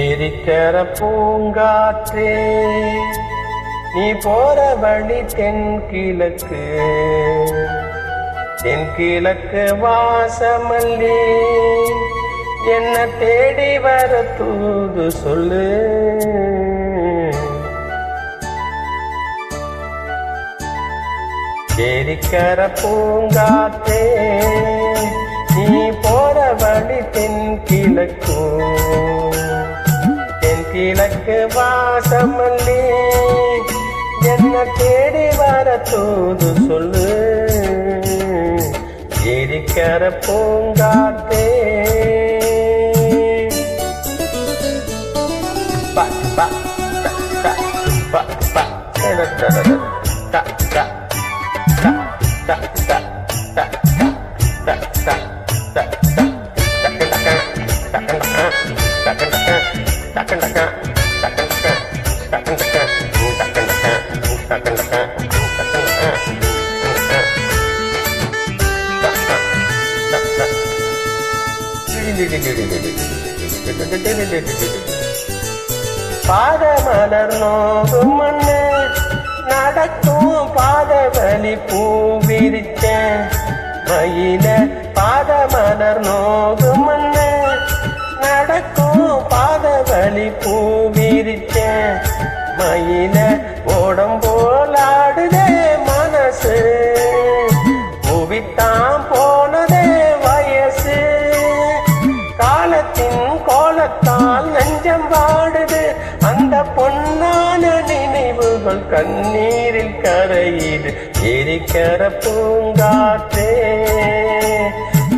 ஏரிக்கர பூங்காற்றே நீ போற வழி தென்கிழக்கு தென்கிழக்கு வாசமல்லி என்ன தேடி வர தூது சொல்லு. ஏரிக்கர பூங்காற்றே நீ போற வழி தென்கிழக்கு தென்கிழக்கு வாசமல்லி என்ன தேடி வர தூது சொல்லு. ஏரிக்கர பூங்காற்றே பா பா பா பா பா ta ta ta ta ta ta ta ta பாதமலர் நோகும் மண்ணு நடக்கும் பாதவலி பூவிரிச்ச மயில பாதமலர் நோகும் மண்ணு நடக்கும் பாதவலி பூவிரிச்ச மயில ஓடம் போலாடுதே மனசு பூவித்தான் போனதே வயசு காலத்தின் கோலத்தால் நெஞ்சம் வாடுது அந்த பொன்னான நினைவுகள் கண்ணீரில் கரையுது. ஏரிக்கர பூங்காற்றே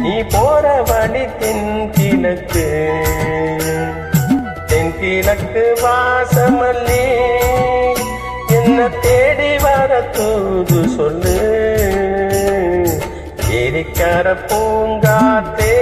நீ போற வழி தென்கிழக்கு தென்கிழக்கு வாசமல்லி என்ன தேடி வர தூது சொல்லு. ஏரிக்கர பூங்காற்றே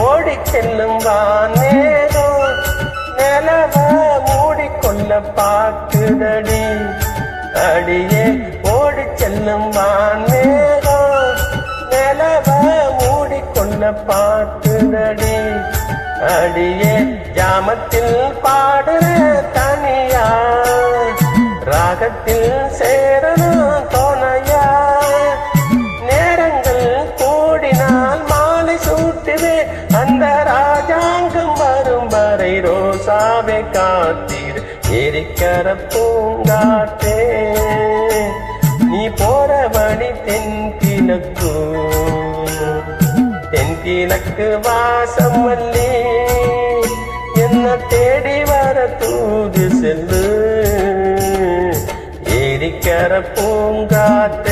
ஓடி செல்லும் வானேதோ நிலவ மூடிக்கொள்ள பார்க்குதடி அடியே ஓடி செல்லும் வானேதோ நிலவ மூடிக்கொள்ள பார்க்குதடி அடியே ஜாமத்தில் பாடுற தனியா ராகத்தில் சேரணும் தோணையா நேரங்கள் கூடினால் மாலை சூட்டுவே அந்த ராஜாங்கம் வரும் வரை ரோசாவை காத்தீர். ஏரிக்கர பூங்காற்றே நீ போற வழி தென்கிழக்கு தென்கிழக்கு வாசமல்லி என்ன தேடி வர தூது செல்லு. ஏரிக்கர பூங்காற்றே